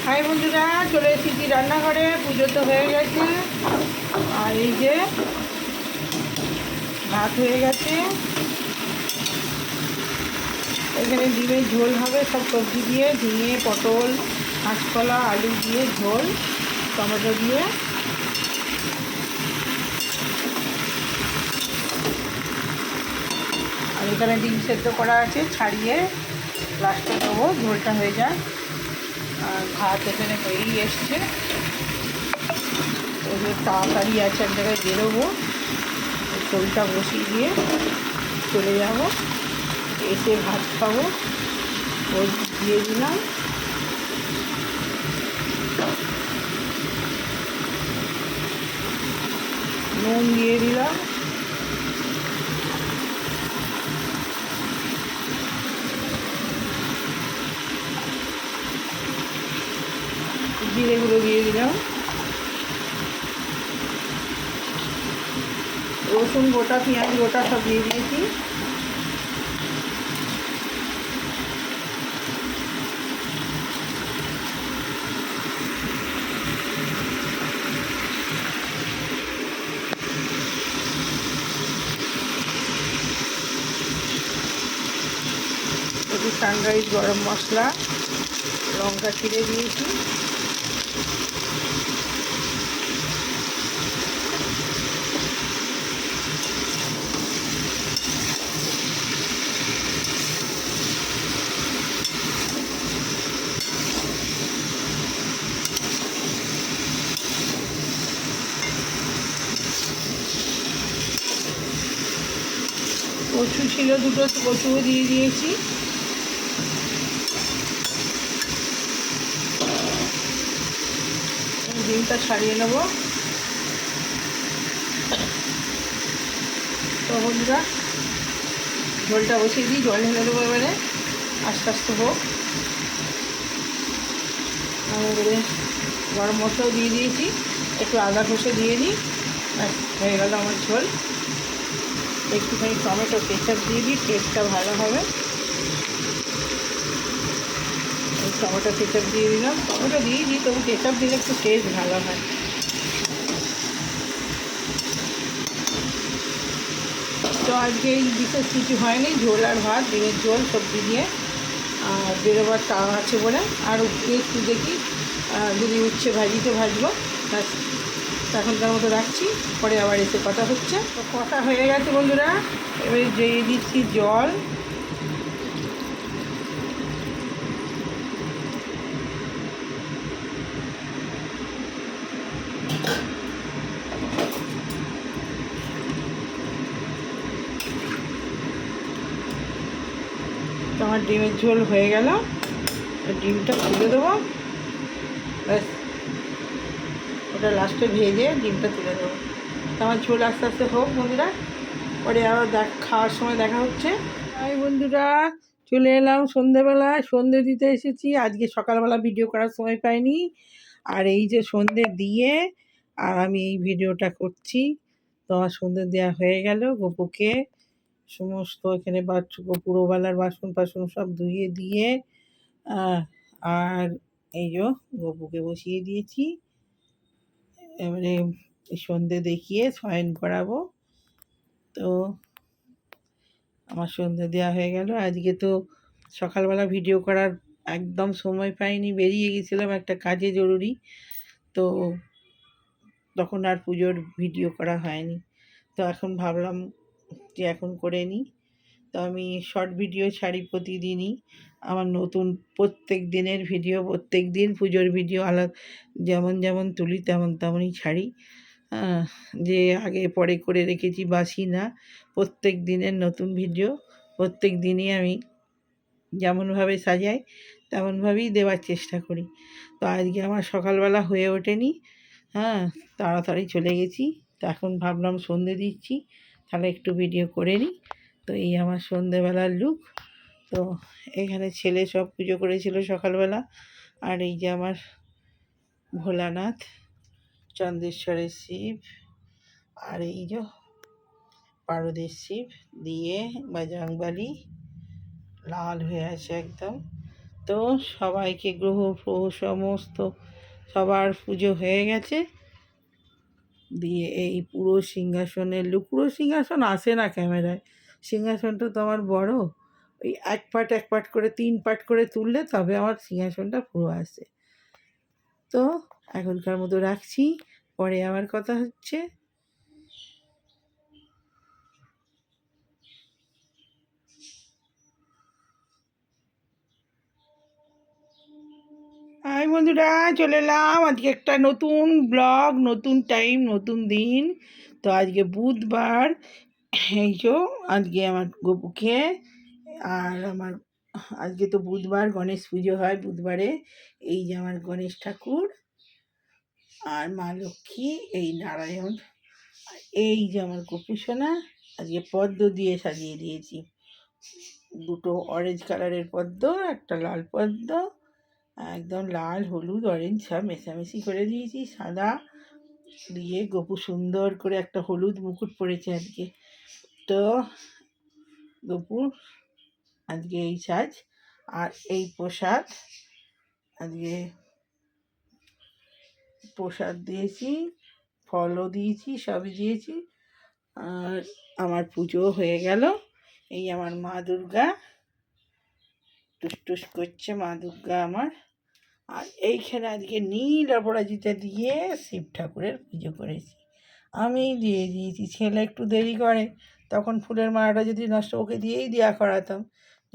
High বন্ধুরা, চলে এসেছি রান্নাঘরে। পুজো তো হয়ে গেছে, আর এই যে ভাত হয়ে গেছে। এখানে ডিমের ঝোল হবে, সব সবজি দিয়ে, ঝিঙে, পটল, কাঁচকলা, আলু দিয়ে ঝোল, টমেটো দিয়ে। আর এখানে ডিম সেদ্ধ করা আছে, ছাড়িয়ে লাস্টে দেবো, ঝোলটা হয়ে যায়। আর ভাত এখানে হয়েই এসছে। ওদের তাড়াতাড়ি আছে, এক জায়গায় বেরোবো, ঝোলটা বসিয়ে দিয়ে চলে যাব, এসে ভাত খাবো। ওই দিয়ে দিলাম, নুন দিয়ে দিলাম, জিরে গুঁড়ো দিয়ে দিলাম, রসুন গোটা, পেঁয়াজ গোটা সব দিয়ে দিয়েছি। একটু সানরাইজ গরম মশলা, লঙ্কা ছিঁড়ে দিয়েছি। কচু ছিল দুটো, কচুও দিয়ে দিয়েছি। ডিমটা ছাড়িয়ে নেব। তো বন্ধুরা, ঝোলটা বসিয়ে দিই, জল ঢেলে দেবো এবারে, আস্তে আস্তে হোক। এবারে গরম মশলাও দিয়ে দিয়েছি, একটু আদা কষে দিয়ে দিই, হয়ে গেল আমার ঝোল। একটুখানি টমেটো কেচাপ দিয়ে দিই, টেস্টটা ভালো হবে। টমেটো কেচাপ দিয়ে দিলাম, টমেটো দিয়ে দিই, তবু কেচাপ দিলে একটু টেস্ট ভালো হয়। তো আজকে এই বিশেষ কিছু হয়নি, ঝোল আর ভাত, ডিমের ঝোল, সবজি দিয়ে। আর বেরোবার তাও আছে বলে, আর একটু দেখি যদি উচ্ছে ভাজিতে ভাজবো। এখনকার মতো রাখছি, পরে আবার এসে কথা হচ্ছে। তো কথা হয়ে গেছে বন্ধুরা, এবারে দিয়ে দিচ্ছি জল। তো আমার ডিমের ঝোল হয়ে গেল, ডিমটা তুলে দেবো, ব্যাস। ওটা লাস্টে ভেজে ডিমটা তুলে দেবো। তো আমার ঝোল আস্তে আস্তে হোক বন্ধুরা, পরে আবার খাওয়ার সময় দেখা হচ্ছে। হাই বন্ধুরা, চলে এলাম সন্ধেবেলায়, সন্ধে দিতে এসেছি। আজকে সকালবেলা ভিডিও করার সময় পাইনি, আর এই যে সন্ধে দিয়ে আর আমি এই ভিডিওটা করছি। তো আমার সন্ধে দেওয়া হয়ে গেল, গপুকে সমস্ত এখানে পুরোবেলার বাসন টাসন সব ধুয়ে দিয়ে, আর এই যে গপুকে বসিয়ে দিয়েছি। এবারে সন্ধে দেখিয়ে শয়ন করাবো। তো আমার সন্ধে দেওয়া হয়ে গেল। আজকে তো সকালবেলা ভিডিও করার একদম সময় পাইনি, বেরিয়ে গেছিলাম একটা কাজে জরুরি, তো তখন আর পুজোর ভিডিও করা হয়নি। তো এখন ভাবলাম যে এখন করে নিই। তো আমি শর্ট ভিডিও ছাড়ি প্রতিদিনই, আমার নতুন প্রত্যেক দিনের ভিডিও, প্রত্যেক দিন পুজোর ভিডিও আলাদা, যেমন যেমন তুলি তেমন তেমনই ছাড়ি। যে আগে পরে করে রেখেছি বাসি না, প্রত্যেক দিনের নতুন ভিডিও, প্রত্যেক দিনই আমি যেমনভাবে সাজাই তেমনভাবেই দেওয়ার চেষ্টা করি। তো আজকে আমার সকালবেলা হয়ে ওঠেনি, তাড়াতাড়ি চলে গেছি। তো এখন ভাবলাম সন্ধে দিচ্ছি, তাহলে একটু ভিডিও করে নিই। তো এই আমার সন্ধেবেলার লুক। তো এখানে ছেলে সব পুজো করেছিল সকালবেলা, আর এই যে আমার ভোলানাথ, চন্দ্রেশ্বরের শিব, আর এই যে পারদের শিব দিয়ে বজরংবলী লাল হয়ে আছে একদম। তো সবাইকে গ্রহ ফ্রহ সমস্ত সবার পুজো হয়ে গেছে। দিয়ে এই পুরো সিংহাসনের লুক, পুরো সিংহাসন আসে না ক্যামেরায়, সিংহাসনটা তো আমার বড়, ওই এক পাট করে 3 পাট করে তুললে তবে আমার সিংহাসনটা পুরো আসে। তো এখনকার মতো রাখছি, পরে আবার কথা হচ্ছে। হাই বন্ধুরা, চলে এলাম আজকে একটা নতুন ব্লগ, নতুন টাইম, নতুন দিন। তো আজকে বুধবার, এই যে আজকে আমার গপুকে আর আমার, আজকে তো বুধবার, গণেশ পুজো হয় বুধবারে। এই যে আমার গণেশ ঠাকুর আর মা লক্ষ্মী, এই নারায়ণ, এই যে আমার গোপুসোনা, আজকে পদ্ম দিয়ে সাজিয়ে দিয়েছি। দুটো অরেঞ্জ কালারের পদ্ম, একটা লাল পদ্ম, একদম লাল হলুদ অরেঞ্জ সব মেশামেশি করে দিয়েছি, সাদা দিয়ে গপু সুন্দর করে একটা হলুদ মুকুট পরেছে আজকে। তো গপুর আজকে এই সাজ আর এই প্রসাদ, আজকে প্রসাদ দিয়েছি, ফলও দিয়েছি, সবই দিয়েছি। আর আমার পুজো হয়ে গেল। এই আমার মা দুর্গা টুস টুস করছে, মা দুর্গা আমার। আর এইখানে আজকে নীল অপরাজিতা দিয়ে শিব ঠাকুরের পুজো করেছি, আমি দিয়ে দিয়েছি। ছেলে একটু দেরি করে, তখন ফুলের মালাটা যদি নষ্ট, ওকে দিয়েই দেওয়া করাতাম,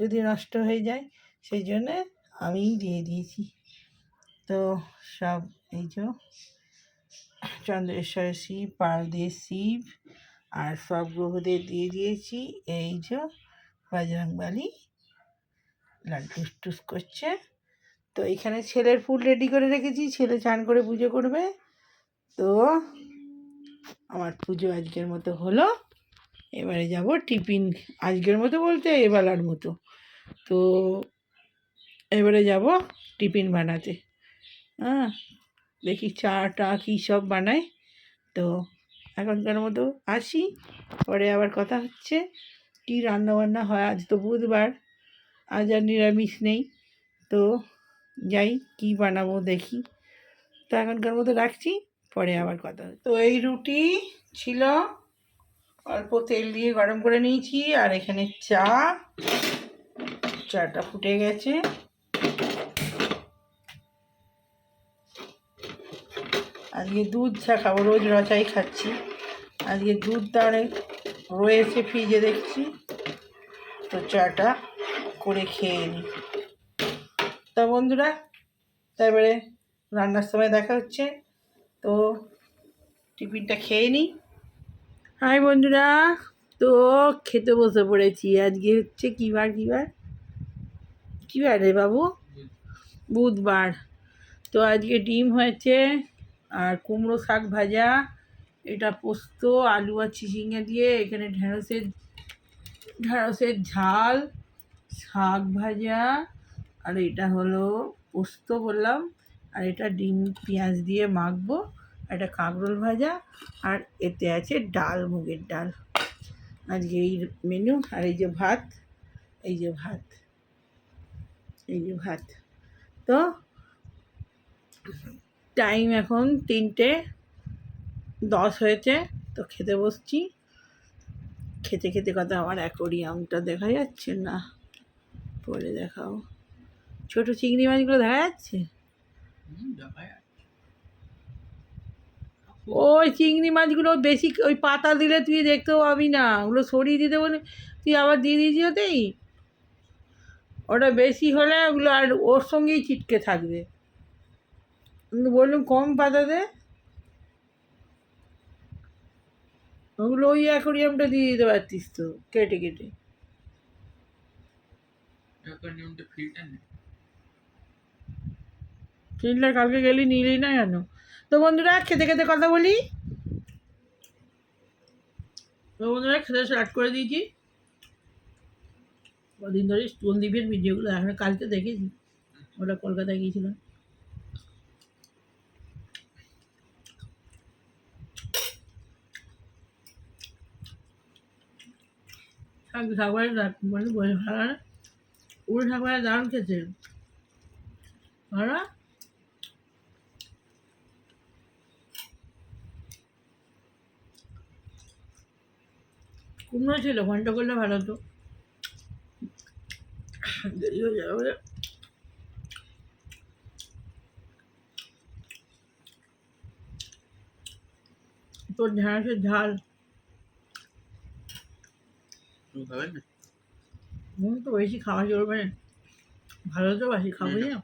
যদি নষ্ট হয়ে যায় সেই জন্যে আমিই দিয়ে দিয়েছি। তো সব এই যে চন্দ্রেশ্বরের শিব, পার্বতীর শিব আর সব গ্রহদের দিয়ে দিয়েছি। এই যে বজরংবলী লাল টুস টুস করছে। তো এখানে ছেলের ফুল রেডি করে রেখেছি, ছেলে চান করে পুজো করবে। তো আমার পুজো আজকের মতো হলো, এবারে যাব টিফিন, আজকের মতো বলতে এবেলার মতো। তো এবারে যাব টিফিন বানাতে। হ্যাঁ, দেখি চা টা কী সব বানাই। তো এখনকার মতো আসি, পরে আবার কথা হচ্ছে। কী রান্নাবান্না হয়, আজ তো বুধবার, আজ আর নিরামিষ নেই। তো যাই কি বানাবো দেখি। তো এখনকার মতো রাখছি, পরে আবার কথা হচ্ছে। তো এই রুটি ছিল, অল্প তেল দিয়ে গরম করে নিয়েছি, আর এখানে চাটা ফুটে গেছে। আজকে দুধ চা খাবো, রোজ রচাই খাচ্ছি, আজকে দুধটা অনেক রয়েছে ফ্রিজে দেখছি, তো চাটা করে খেয়ে নিই। তা বন্ধুরা, তারপরে রান্নার সময় দেখা হচ্ছে। তো টিফিনটা খেয়ে নিই। হাই বন্ধুরা, তো খেতে বসে পড়েছি। আজকে হচ্ছে কী বার রে বাবু? বুধবার। তো আজকে ডিম হয়েছে আর কুমড়ো শাক ভাজা, এটা পোস্ত আলু আর চিচিঙ্গা দিয়ে, এখানে ঢ্যাঁড়সের ঝাল, শাক ভাজা, আর এটা হলো পোস্ত বললাম, আর এটা ডিম পেঁয়াজ দিয়ে মাখবো, এটা কাঁকরোল ভাজা, আর এতে আছে ডাল, মুগের ডাল। আজকে এই মেনু। আর এই যে ভাত, এই যে ভাত, এই যে ভাত। তো টাইম এখন 3:10 হয়েছে। তো খেতে বসছি। খেতে খেতে কথা, আমার অ্যাকোরিয়ামটা দেখা যাচ্ছে না, পরে দেখাও। ছোটো চিংড়ি মাছগুলো দেখা যাচ্ছে, ওই চিংড়ি মাছগুলো বেশি ওই পাতা দিলে তুই দেখতেও পাবি না, ওগুলো সরিয়ে দিতে বলে তুই আবার দিয়ে দিয়েছি ওতেই। ওটা বেশি হলে ওগুলো আর ওর সঙ্গেই চিটকে থাকবে, কিন্তু বললাম কম পাতা দে, ওগুলো ওই অ্যাকোরিয়ামটা দিয়ে দিতে পারতিস তো, কেটে কেটে। ফিল্টার কালকে গেলি নিলি না কেন? তো বন্ধুরা, খেতে খেতে কথা বলি। তো বন্ধুরা, খেতে স্টার্ট করে দিয়েছি। কদিন ধরে দ্বীপের ভিডিওগুলো এখন কালকে দেখেছি, ওটা কলকাতায় গিয়েছিলাম। শাক ভালো মানে বলে ভালো, উড়ে শাক ভাজা দারুণ খেতে। আর কুমড়ো ছিল, ঘন্টা করলে ভালো হতো। দেরি হয়ে যাবে। তোর ঢেঁড়সের ঝাল তো বেশি খাওয়া চলবে না, ভালো তো বাসি খাবো না।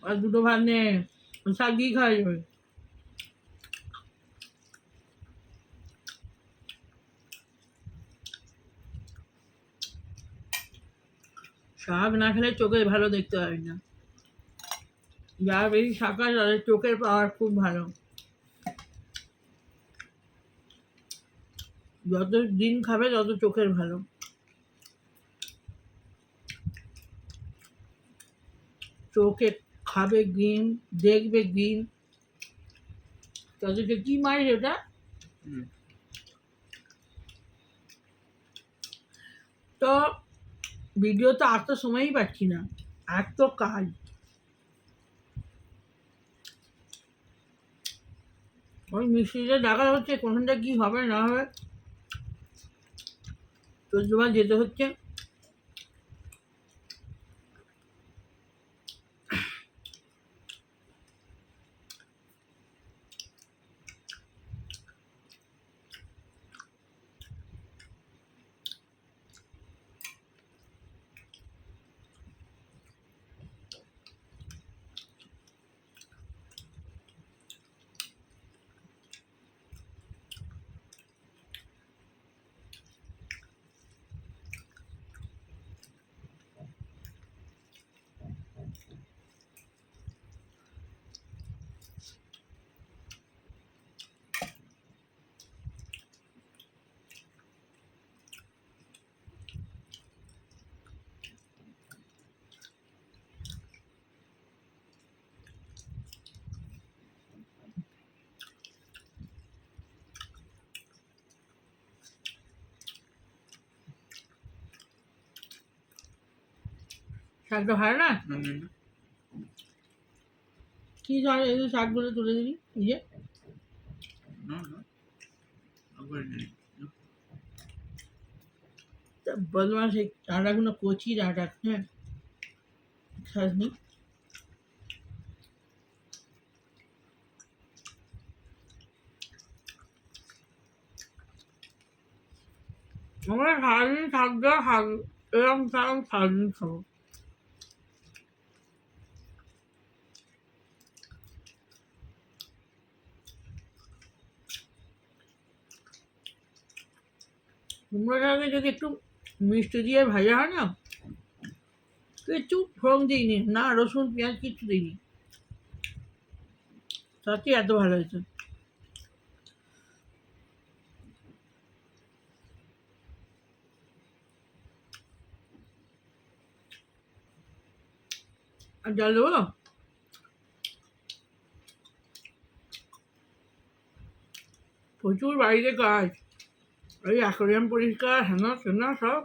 আর দুটো ভাত নে, শাক দিয়ে খাওয়া যাবে। শাক না খেলে চোখে ভালো দেখতে পাবি না। যারা বেশি শাক খায় তাদের চোখের পাওয়ার খুব ভালো। যত দিন খাবে তত চোখের ভালো। চোখে খাবে গ্রিন, দেখবে গ্রিন। তাদেরকে কি মারিস ওটা? তো ভিডিও তো আর তো সময়ই পাচ্ছি না, আর তো কাজ। ওই মিস্ত্রিদের দেখা হচ্ছে, কোনটা কি হবে না হবে। তোর জমা যেতে হচ্ছে। শাকটা ভালো না? কি ধর এই শাকগুলো তুলে দিবি নিজে। বদমাস, এই ডাঁটাগুলো কচি ডাঁটা, হ্যাঁ খাসনি। আমরা সারাদিন শাক দেওয়া খাবো, এরকম শাক সারাদিন খাবো। কুমড়ো শাকে যদি একটু মিষ্টি দিয়ে ভাজা হয় না, একটু ফোড়ন দিইনি, না রসুন পেঁয়াজ কিচ্ছু দিইনি, তাতে এত ভালো হয়েছে। আর জল দেবো। প্রচুর বাড়িতে কাজ, ওই অ্যাকোয়ারিয়াম পরিষ্কার, হেনা সেনা সব।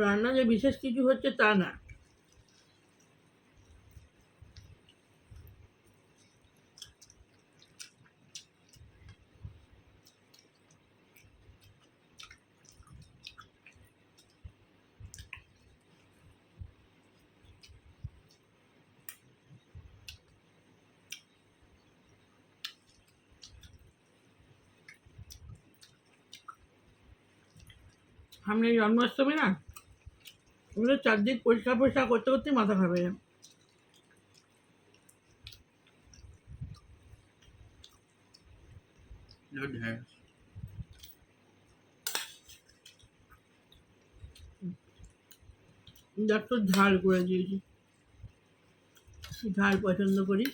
রান্না যে বিশেষ কিছু হচ্ছে তা না। সামনে জন্মাষ্টমী না, ওগুলো চারদিক পরিষ্কার পরিষ্কার করতে করতে মাথা খাবে। দেখ তো ঝাল করে দিয়েছি, ঝাল পছন্দ করি।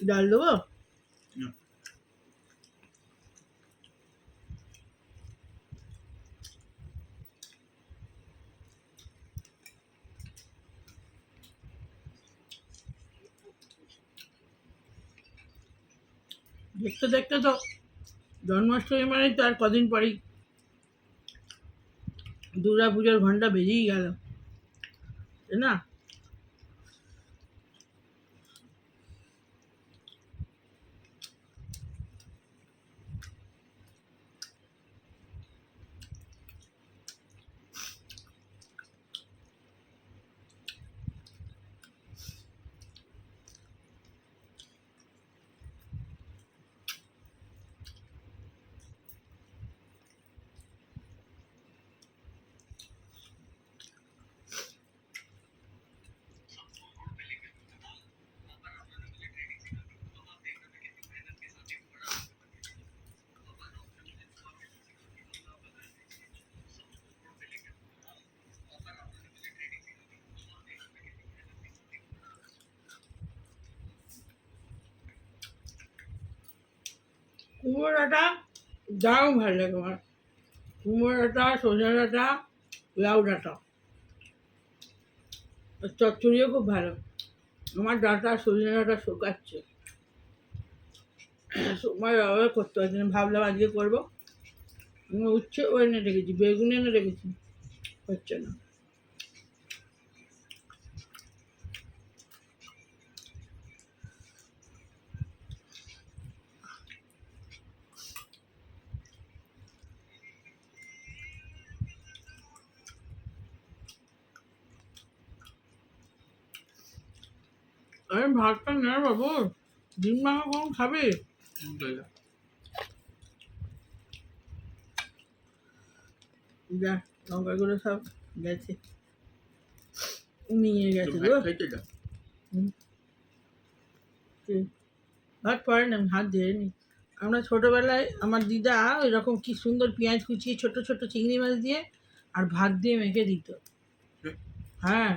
ডাল দেবো। দেখতে দেখতে তো জন্মাষ্টমী মানে তো আর কদিন পরেই দুর্গা পুজোর ঘন্টা বেজেই গেল, তাই না? কুমড়ো ডাঁটা দারুণ ভালো লাগে আমার। কুমড়ো ডাঁটা, সজনে ডাঁটা, লাউ ডাঁটা, চচ্চড়িও খুব ভালো। আমার ডাঁটা সজনে ডাঁটা শুকাচ্ছে, সময় ব্যবহার করতে পারছি না। ভাবলাম আজকে করবো, উচ্ছে এনে রেখেছি, বেগুন এনে রেখেছি, হচ্ছে না। আরে ভাতটা নে বাবু, ডিম মাখা কখন খাবি? যা, লঙ্কাগুলো সব গেছে, নিয়ে গেছে গো। ভাত পড়ে না, আমি হাত ধুয়ে নি। আমরা ছোটোবেলায় আমার দিদা এরকম কি সুন্দর পেঁয়াজ কুচিয়ে ছোট ছোট চিংড়ি মাছ দিয়ে আর ভাত দিয়ে মেখে দিত। হ্যাঁ,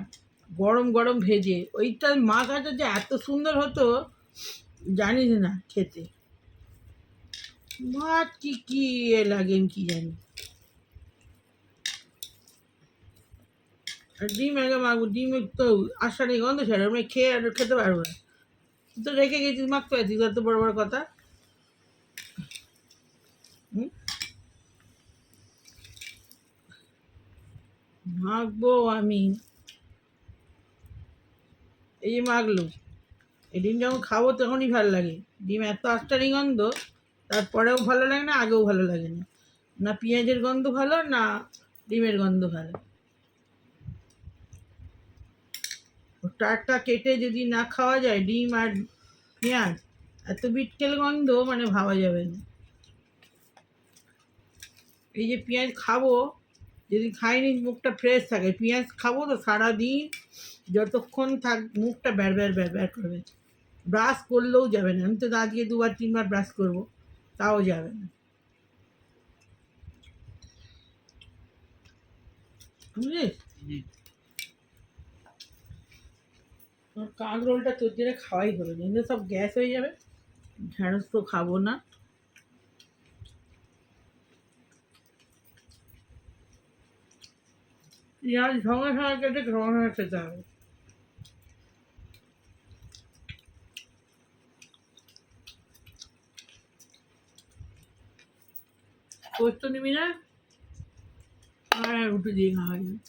গরম গরম ভেজে ওইটা মাখাটা যে এত সুন্দর হতো জানিস না খেতে। ভাত কি কি লাগেন কি জানি। আর ডিম আগে মাখবো, ডিম তো আশানি গন্ধ ছাড়া আমি খেয়ে আর খেতে পারবো না। তো রেখে গেছিস, মাখতে পারছিস, এত বড় বড় কথা। মাখবো আমি, এই যে মাখলো, এই ডিম যখন খাবো তখনই ভালো লাগে। ডিম এত আষ্টারি গন্ধ, তারপরেও ভালো লাগে না, আগেও ভালো লাগে না। না পেঁয়াজের গন্ধ ভালো, না ডিমের গন্ধ ভালো। টাটকা কেটে যদি না খাওয়া যায় ডিম আর পেঁয়াজ, এত বিটকেল গন্ধ মানে ভাবা যাবে না। এই যে পেঁয়াজ খাবো, যদি খাইনি মুখটা ফ্রেশ থাকে, পেঁয়াজ খাবো তো সারাদিন যতক্ষণ থাক মুখটা ব্যার ব্যার ব্যার ব্যার করবে, ব্রাশ করলেও যাবে না। আমি তো আজকে 2-3 বার ব্রাশ করবো, তাও যাবে না, বুঝলি? কাঁক রোলটা তোর জন্য খাওয়াই হলো, কিন্তু সব গ্যাস হয়ে যাবে। ঢ্যাঁড়স তো খাবো না। পেঁয়াজ সঙ্গে সঙ্গে কেটে সঙ্গে সঙ্গে খেতে হবে। পোস্ত নিবি না? আর রুটি দিয়ে খাওয়া যায়।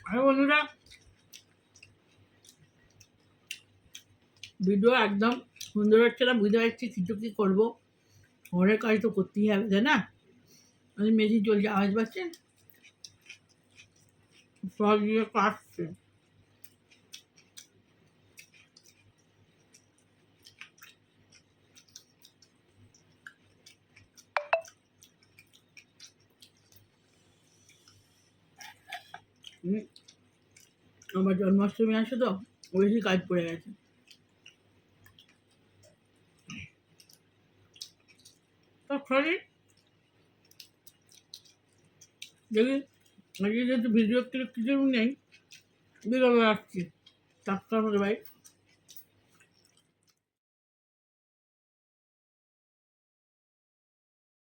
আর বন্ধুরা, ভিডিও একদম সুন্দর হচ্ছে না, বুঝতে পারছি কিছু কী করবো, ঘরের কাজ তো করতেই হবে, তাই না? আমি মেশিন চলছে, আওয়াজ পাচ্ছেন, সব দিয়ে কাটছে। আমার জন্মাষ্টমী আসে তো বেশি কাজ পড়ে গেছে। তো সরি, দেখি আজকে যেহেতু ভিডিও ক্লিপ কিছু নেই, বিকালে আসছি 7টার মধ্যে ভাই।